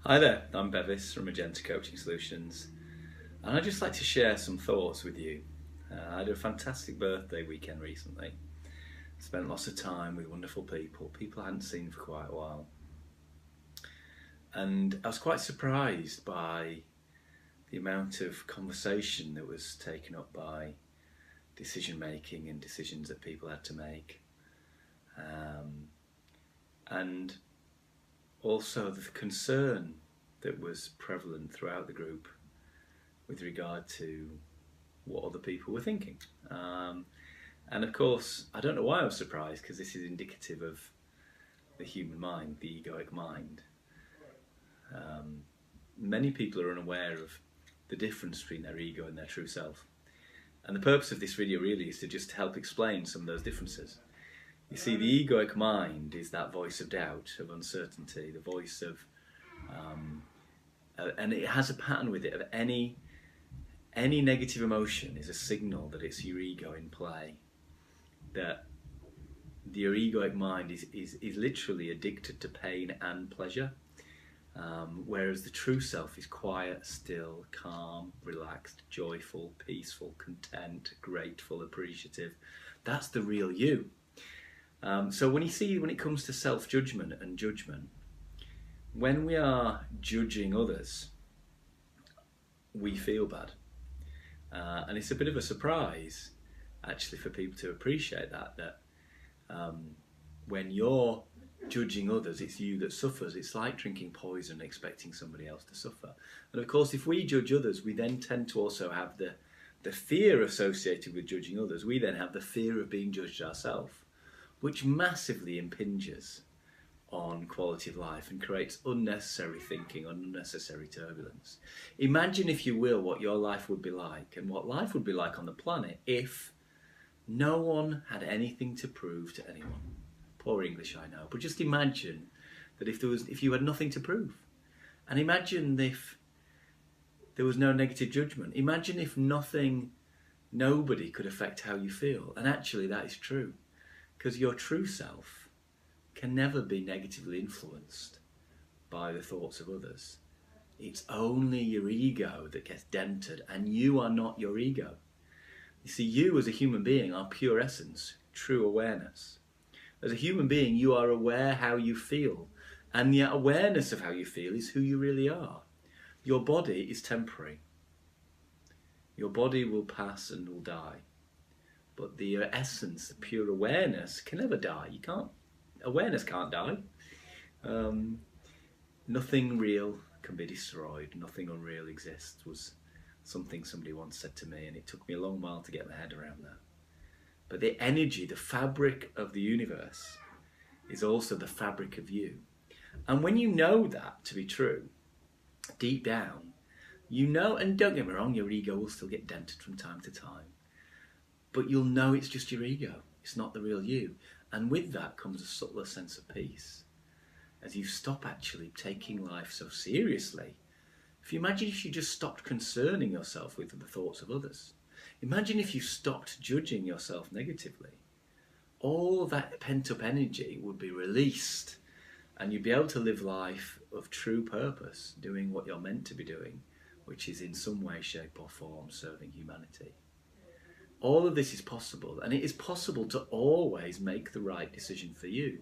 Hi there, I'm Bevis from Magenta Coaching Solutions, and I'd just like to share some thoughts with you. I had a fantastic birthday weekend recently. Spent lots of time with wonderful people I hadn't seen for quite a while. And I was quite surprised by the amount of conversation that was taken up by decision making and decisions that people had to make. And also the concern that was prevalent throughout the group with regard to what other people were thinking. And of course, I don't know why I was surprised, because this is indicative of the human mind, the egoic mind. Many people are unaware of the difference between their ego and their true self. And the purpose of this video really is to just help explain some of those differences. You see, the egoic mind is that voice of doubt, of uncertainty, the voice of, and it has a pattern with it of any negative emotion is a signal that it's your ego in play. That your egoic mind is literally addicted to pain and pleasure, whereas the true self is quiet, still, calm, relaxed, joyful, peaceful, content, grateful, appreciative. That's the real you. So when it comes to self-judgment and judgment, when we are judging others, we feel bad. And it's a bit of a surprise, actually, for people to appreciate that when you're judging others, it's you that suffers. It's like drinking poison and expecting somebody else to suffer. And of course, if we judge others, we then tend to also have the fear associated with judging others. We then have the fear of being judged ourselves, which massively impinges on quality of life and creates unnecessary thinking, unnecessary turbulence. Imagine, if you will, what your life would be like and what life would be like on the planet if no one had anything to prove to anyone. Poor English, I know, but just imagine that if you had nothing to prove. And imagine if there was no negative judgment. Imagine if nobody could affect how you feel. And actually that is true, because your true self can never be negatively influenced by the thoughts of others. It's only your ego that gets dented, and you are not your ego. You see, you as a human being are pure essence, true awareness. As a human being, you are aware how you feel, and the awareness of how you feel is who you really are. Your body is temporary. Your body will pass and will die. But the essence, the pure awareness, can never die. Awareness can't die. Nothing real can be destroyed. Nothing unreal exists, was something somebody once said to me, and it took me a long while to get my head around that. But the energy, the fabric of the universe, is also the fabric of you. And when you know that to be true, deep down, you know, and don't get me wrong, your ego will still get dented from time to time, but you'll know it's just your ego. It's not the real you. And with that comes a subtler sense of peace, as you stop actually taking life so seriously. If you just stopped concerning yourself with the thoughts of others. Imagine if you stopped judging yourself negatively. All that pent-up energy would be released, and you'd be able to live life of true purpose, doing what you're meant to be doing, which is in some way, shape or form serving humanity. All of this is possible, and it is possible to always make the right decision for you,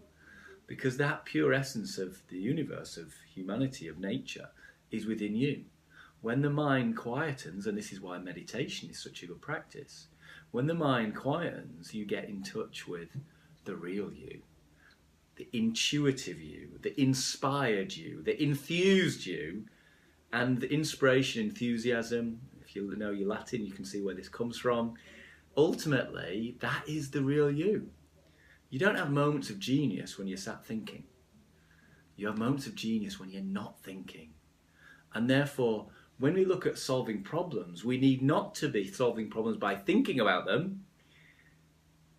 because that pure essence of the universe, of humanity, of nature, is within you. When the mind quietens, and this is why meditation is such a good practice, when the mind quietens, you get in touch with the real you, the intuitive you, the inspired you, the enthused you, and the inspiration, enthusiasm. If you know your Latin, you can see where this comes from. Ultimately, that is the real you. You don't have moments of genius when you're sat thinking. You have moments of genius when you're not thinking. And therefore, when we look at solving problems, we need not to be solving problems by thinking about them,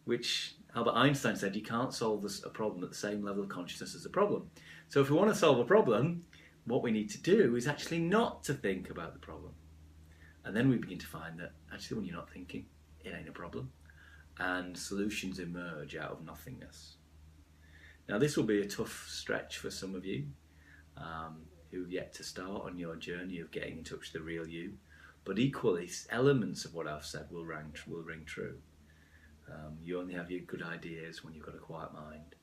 which Albert Einstein said you can't solve a problem at the same level of consciousness as a problem. So if we want to solve a problem, what we need to do is actually not to think about the problem. And then we begin to find that actually when you're not thinking, it ain't a problem. And solutions emerge out of nothingness. Now this will be a tough stretch for some of you. who've yet to start on your journey of getting in touch with the real you. But equally, elements of what I've said will ring true. You only have your good ideas when you've got a quiet mind.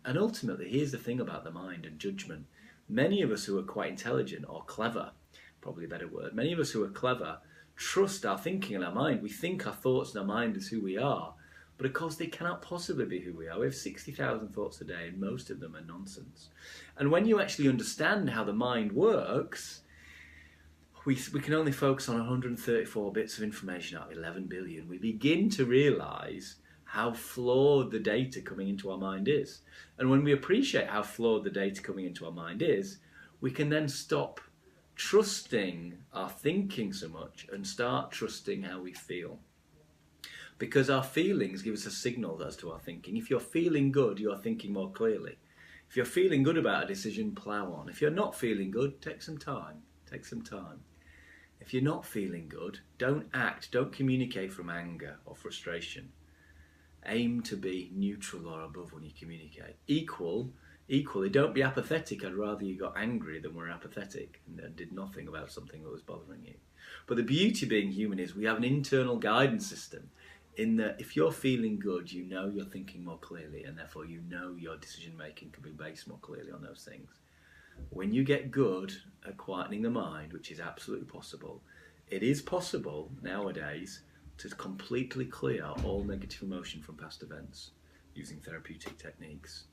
And ultimately, here's the thing about the mind and judgment. Many of us who are quite intelligent or clever, probably a better word, many of us who are clever trust our thinking and our mind. We think our thoughts and our mind is who we are, but of course they cannot possibly be who we are. We have 60,000 thoughts a day and most of them are nonsense. And when you actually understand how the mind works, we can only focus on 134 bits of information out of 11 billion. We begin to realise how flawed the data coming into our mind is. And when we appreciate how flawed the data coming into our mind is, we can then stop trusting our thinking so much and start trusting how we feel. Because our feelings give us a signal as to our thinking. If you're feeling good, you're thinking more clearly. If you're feeling good about a decision, plough on. If you're not feeling good, take some time. Take some time. If you're not feeling good, don't act, don't communicate from anger or frustration. Aim to be neutral or above when you communicate. Equally, don't be apathetic. I'd rather you got angry than were apathetic and did nothing about something that was bothering you. But the beauty of being human is we have an internal guidance system in that if you're feeling good, you know you're thinking more clearly, and therefore you know your decision making can be based more clearly on those things. When you get good at quietening the mind, which is absolutely possible, it is possible nowadays to completely clear all negative emotion from past events using therapeutic techniques,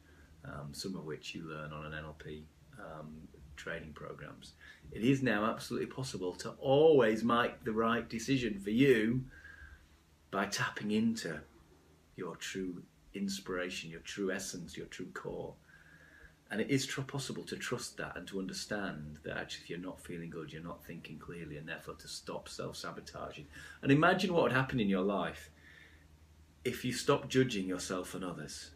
some of which you learn on an NLP training programs. It is now absolutely possible to always make the right decision for you by tapping into your true inspiration, your true essence, your true core. And it is possible to trust that and to understand that actually if you're not feeling good, you're not thinking clearly, and therefore to stop self-sabotaging. And imagine what would happen in your life if you stopped judging yourself and others.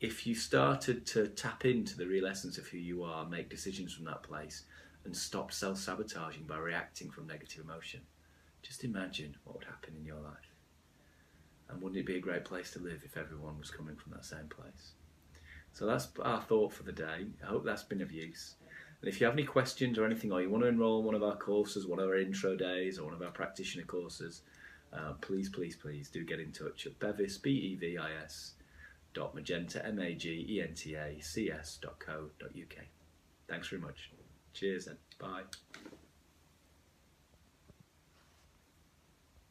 If you started to tap into the real essence of who you are, make decisions from that place, and stop self-sabotaging by reacting from negative emotion. Just imagine what would happen in your life. And wouldn't it be a great place to live if everyone was coming from that same place? So that's our thought for the day. I hope that's been of use. And if you have any questions or anything, or you want to enrol in one of our courses, one of our intro days, or one of our practitioner courses, please do get in touch at Bevis, Bevis, .magenta, magentacs.co.uk. Thanks very much. Cheers and bye.